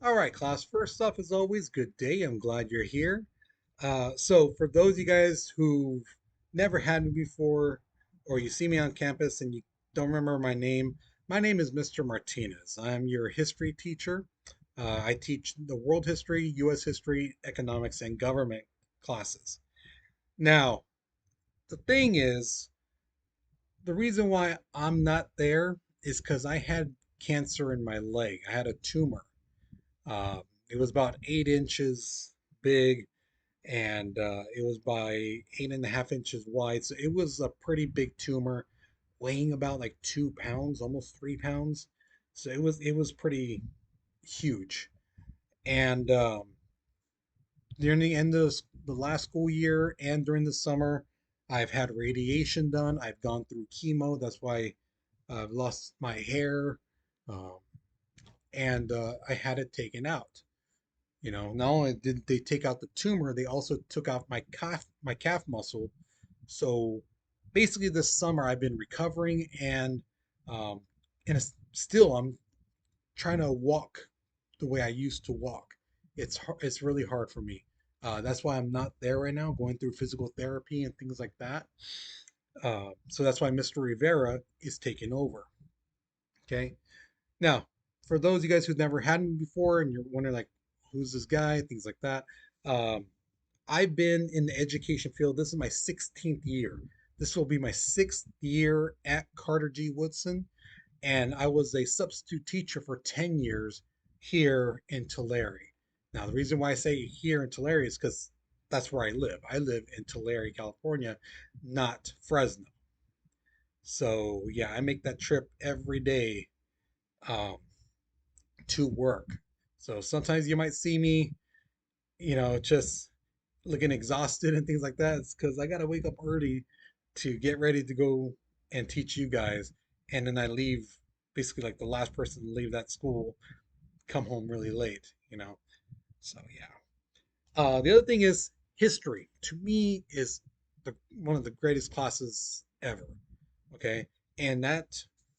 All right, class. First off, as always, good day. I'm glad you're here. So, for those of you guys who've never had me before, or you see me on campus and you don't remember my name is Mr. Martinez. I'm your history teacher. I teach the world history, U.S. history, economics, and government classes. Now, the thing is, the reason why I'm not there is because I had cancer in my leg. I had a tumor. Uh, it was about 8 inches big, and it was by 8.5 inches wide. So it was a pretty big tumor, weighing about like 2 pounds, almost 3 pounds. So it was pretty huge. And during the end of the last school year and during the summer, I've had radiation done. I've gone through chemo. That's why I've lost my hair, um, and I had it taken out. Not only did they take out the tumor, they also took out my calf muscle. So basically, this summer I've been recovering, um, and still I'm trying to walk the way I used to walk. It's really hard for me. That's why I'm not there right now, going through physical therapy and things like that. So that's why Mr. Rivera is taking over. Okay. Now, for those of you guys who've never had me before and you're wondering like, who's this guy, things like that, um, I've been in the education field. This is my 16th year. This will be my 6th year at Carter G. Woodson, and I was a substitute teacher for 10 years here in Tulare. Now, the reason why I say here in Tulare is because that's where I live. I live in Tulare, California, not Fresno. So, yeah, I make that trip every day um, to work. So sometimes you might see me, just looking exhausted and things like that. It's because I got to wake up early to get ready to go and teach you guys. And then I leave basically like the last person to leave that school, come home really late. So, yeah. The other thing is history. To me, is one of the greatest classes ever. Okay. And that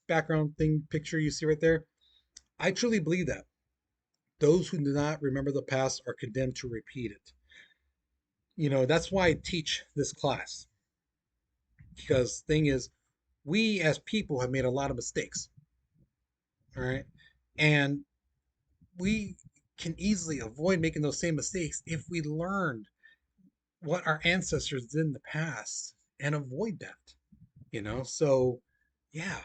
background thing picture you see right there, I truly believe that. Those who do not remember the past are condemned to repeat it. That's why I teach this class. Because thing is, we as people have made a lot of mistakes. All right. And we can easily avoid making those same mistakes if we learned what our ancestors did in the past and avoid that. So yeah.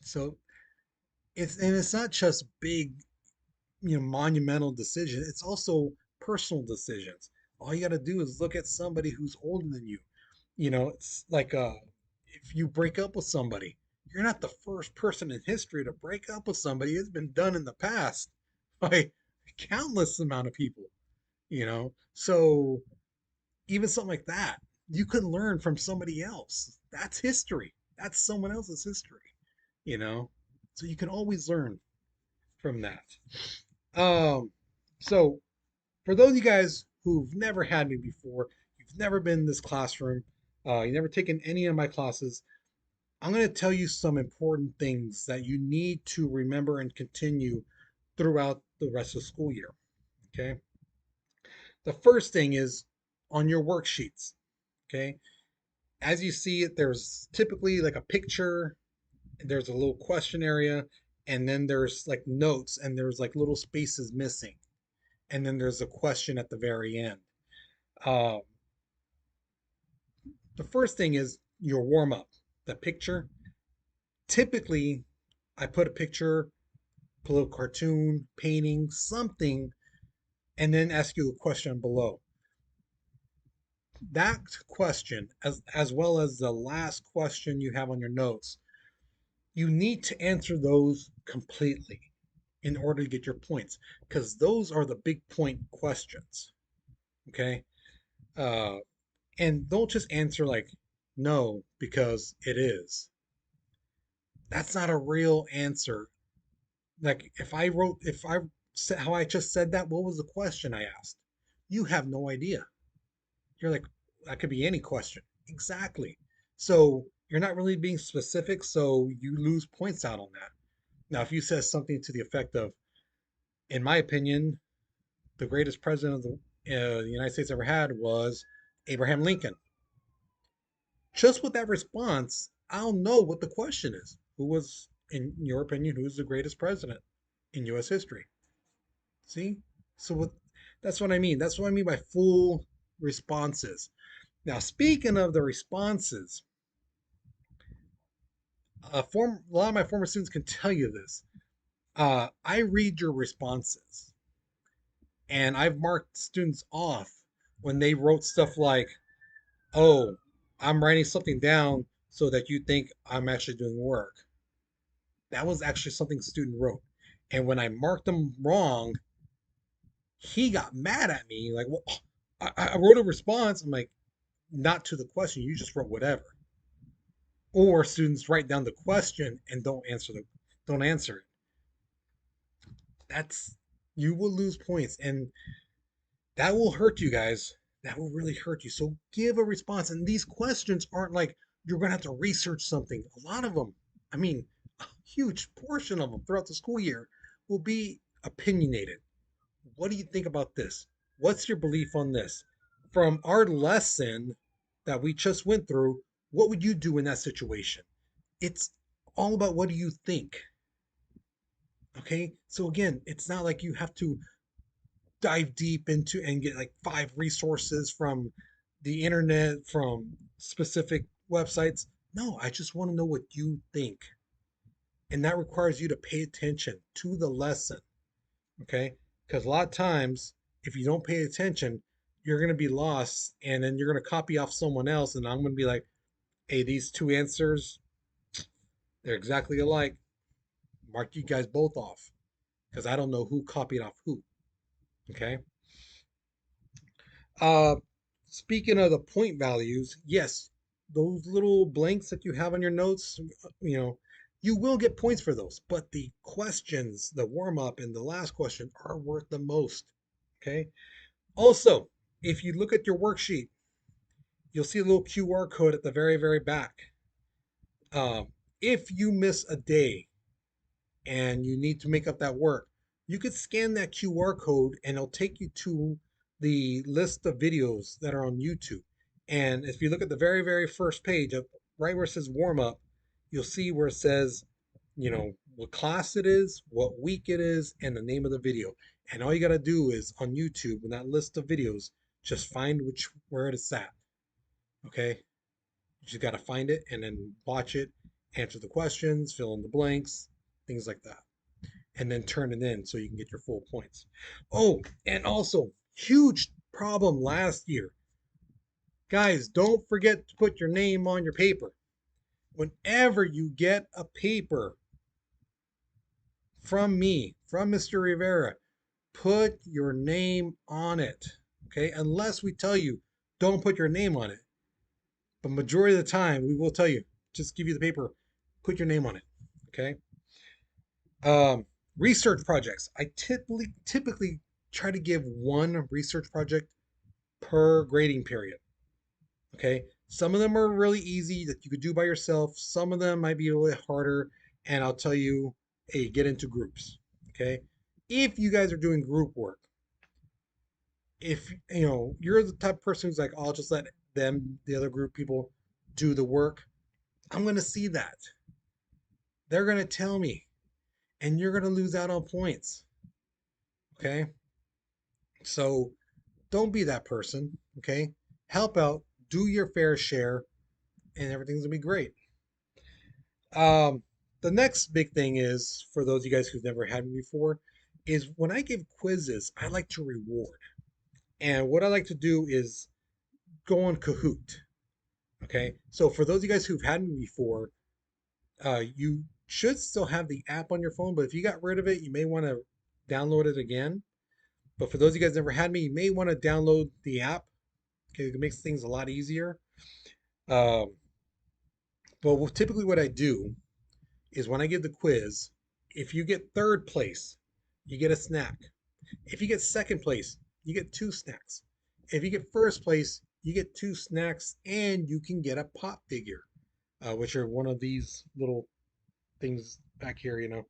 So it's not just big, monumental decisions. It's also personal decisions. All you got to do is look at somebody who's older than you. It's like if you break up with somebody, you're not the first person in history to break up with somebody. It's been done in the past by countless amount of people. So even something like that, you can learn from somebody else. That's history. That's someone else's you know. So you can always learn from that. Um, so for those of you guys who've never had me before, you've never been in this classroom, you've never taken any of my classes, I'm going to tell you some important things that you need to remember and continue throughout the rest of the school year. Okay. The first thing is on your worksheets. Okay. As you see it, there's typically like a picture, there's a little question area, and then there's like notes, and there's like little spaces missing. And then there's a question at the very end. Um, the first thing is your warm up, the picture. Typically, I put a picture, put a little cartoon, painting, something, and then ask you a question below. That question, as well as the last question you have on your notes, you need to answer those completely in order to get your points, because those are the big point questions. Okay. Uh, and don't just answer like no because it is. That's not a real answer. Like if I said how I just said that, what was the question I asked? You have no idea. You're like, that could be any question. Exactly. So you're not really being specific, so you lose points out on that. Now, if you said something to the effect of, In my opinion, the greatest president of the United States ever had was Abraham Lincoln. Just with that response, I'll know what the question is. Who was, in your opinion, who's the greatest president in U.S. history? See? So what, that's what I mean. That's what I mean by full responses. Now, speaking of the responses, a lot of my former students can tell you this. I read your responses, and I've marked students off when they wrote stuff like, "Oh, I'm writing something down so that you think I'm actually doing work." That was actually something a student wrote, and when I marked them wrong, he got mad at me. Like, well, I wrote a response. I'm like, not to the question. You just wrote whatever. Or students write down the question and don't answer it. That's You will lose points, and that will hurt you guys. That will really hurt you. So give a response. And these questions aren't like you're going to have to research something. A lot of them, I mean, a huge portion of them throughout the school year will be opinionated. What do you think about this? What's your belief on this? From our lesson that we just went through, what would you do in that situation? It's all about what do you think? Okay. So again, it's not like you have to dive deep into and get like five resources from the internet, from specific websites. No, I just want to know what you think. And that requires you to pay attention to the lesson. Okay. Because a lot of times, if you don't pay attention, you're going to be lost and then you're going to copy off someone else. And I'm going to be like, hey, these two answers, they're exactly alike. Mark you guys both off because I don't know who copied off who. Okay. Uh, Speaking of the point values, yes, those little blanks that you have on your notes, you know, you will get points for those. But the questions, the warm up and the last question are worth the most. Okay. Also, if you look at your worksheet, you'll see a little QR code at the very, very back. If you miss a day and you need to make up that work, you could scan that QR code and it'll take you to the list of videos that are on YouTube. And if you look at the very, very first page, right where it says warm up, you'll see where it says, you know, what class it is, what week it is, and the name of the video. And all you got to do is on YouTube, in that list of videos, just find where it is at. Okay. You just got to find it and then watch it, answer the questions, fill in the blanks, things like that, and then turn it in so you can get your full points. Oh, and also, huge problem last year. Guys, don't forget to put your name on your paper. Whenever you get a paper from me, from Mr. Rivera, put your name on it. Okay? Unless we tell you, don't put your name on it. But majority of the time, we will tell you, just give you the paper, put your name on it. Okay? Um, Research projects. I typically try to give one research project per grading period. Okay. Some of them are really easy that you could do by yourself. Some of them might be a little harder. And I'll tell you, hey, get into groups. Okay. If you guys are doing group work, if you know you're the type of person who's like, I'll just let the other group people, do the work, I'm gonna see that. They're gonna tell me, and you're gonna lose out on points. Okay. So don't be that person. Okay. Help out, do your fair share, and everything's gonna be great. Um, the next big thing is for those of you guys who've never had me before, is when I give quizzes, I like to reward. And what I like to do is go on Kahoot. Okay. So for those of you guys who've had me before, you should still have the app on your phone, but if you got rid of it, you may want to download it again. But for those of you guys never had me, you may want to download the app. Okay, it makes things a lot easier. Um, but typically, what I do is when I give the quiz, if you get third place, you get a snack. If you get second place, you get two snacks. If you get first place, you get two snacks and you can get a pop figure, which are one of these little things back here, you know.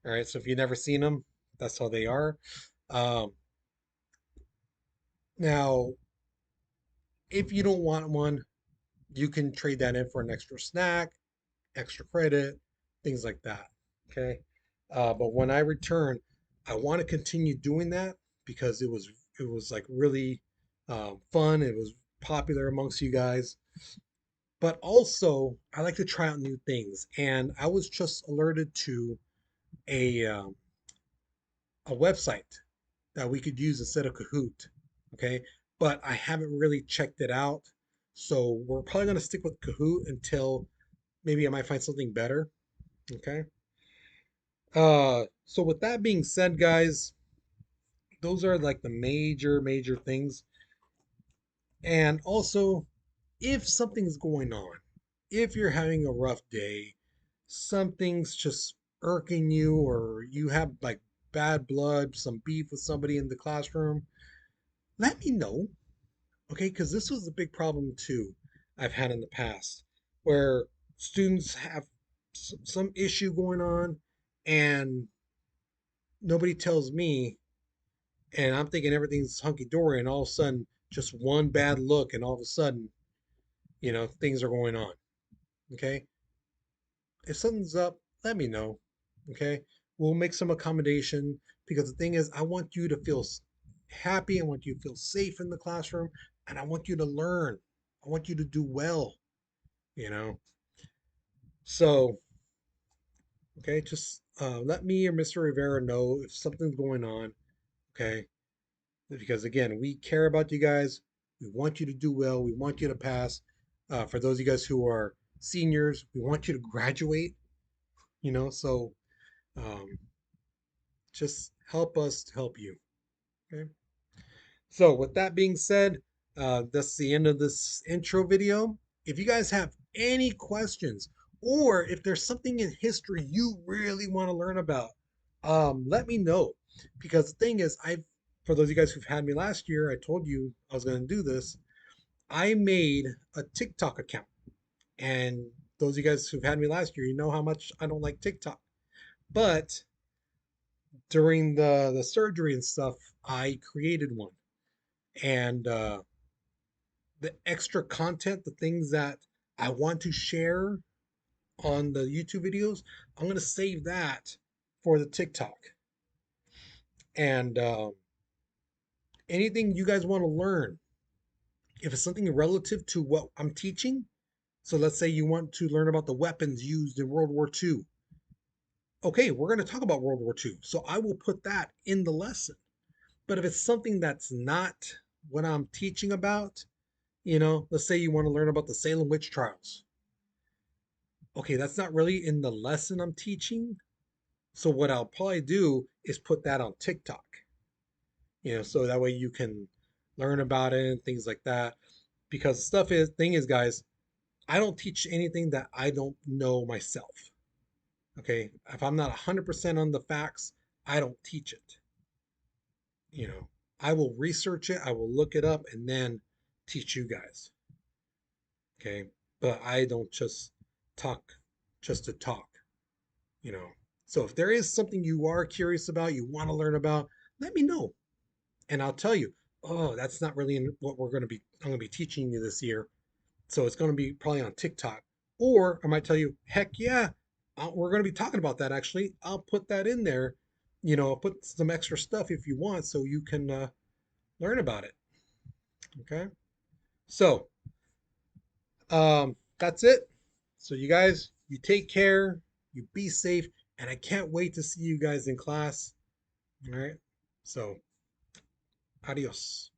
All right, so if you've never seen them, That's how they are. Um, Now, if you don't want one, you can trade that in for an extra snack, extra credit, things like that. Okay. But when I return, I want to continue doing that because it was like really fun. It was popular amongst you guys. But also, I like to try out new things. And I was just alerted to a um, a website that we could use instead of Kahoot. Okay. But I haven't really checked it out. So we're probably going to stick with Kahoot until maybe I might find something better. Okay. So with that being said, guys, those are like the major things. And also, if something's going on, if you're having a rough day, something's just irking you, or you have like bad blood, some beef with somebody in the classroom, let me know. Okay, because this was a big problem too I've had in the past where students have some issue going on and nobody tells me, and I'm thinking everything's hunky dory, and all of a sudden, just one bad look, and all of a sudden, things are going on. Okay, if something's up, let me know. Okay, we'll make some accommodation because the thing is, I want you to feel happy. I want you to feel safe in the classroom, and I want you to learn. I want you to do well. You know, so okay, just let me or Mr. Rivera know if something's going on. Okay, because again, we care about you guys. We want you to do well. We want you to pass. For those of you guys who are seniors, we want you to graduate. So um, just help us to help you. Okay. So with that being said, that's the end of this intro video. If you guys have any questions, or if there's something in history you really want to learn about, let me know. Because the thing is, for those of you guys who've had me last year, I told you I was going to do this. I made a TikTok account. And those of you guys who've had me last year, you know how much I don't like TikTok. But during the surgery and stuff, I created one. And the extra content, the things that I want to share on the YouTube videos, I'm going to save that for the TikTok. And anything you guys want to learn, if it's something relative to what I'm teaching, so let's say you want to learn about the weapons used in World War II. Okay, we're going to talk about World War II. So I will put that in the lesson. But if it's something that's not what I'm teaching about, let's say you want to learn about the Salem witch trials. Okay, that's not really in the lesson I'm teaching. So what I'll probably do is put that on TikTok, so that way you can learn about it and things like that. Because thing is, guys, I don't teach anything that I don't know myself. Okay, if I'm not 100% on the facts, I don't teach it. You know, I will research it, I will look it up, and then teach you guys. Okay, but I don't just talk just to talk. you know. So if there is something you are curious about, you want to learn about, let me know. And I'll tell you, oh, that's not really what I'm going to be teaching you this year. So it's going to be probably on TikTok. Or I might tell you, heck yeah, we're going to be talking about that actually. I'll put that in there. I'll put some extra stuff if you want so you can learn about it. Okay. So that's it. So you guys, you take care, you be safe, and I can't wait to see you guys in class. All right. So, adios.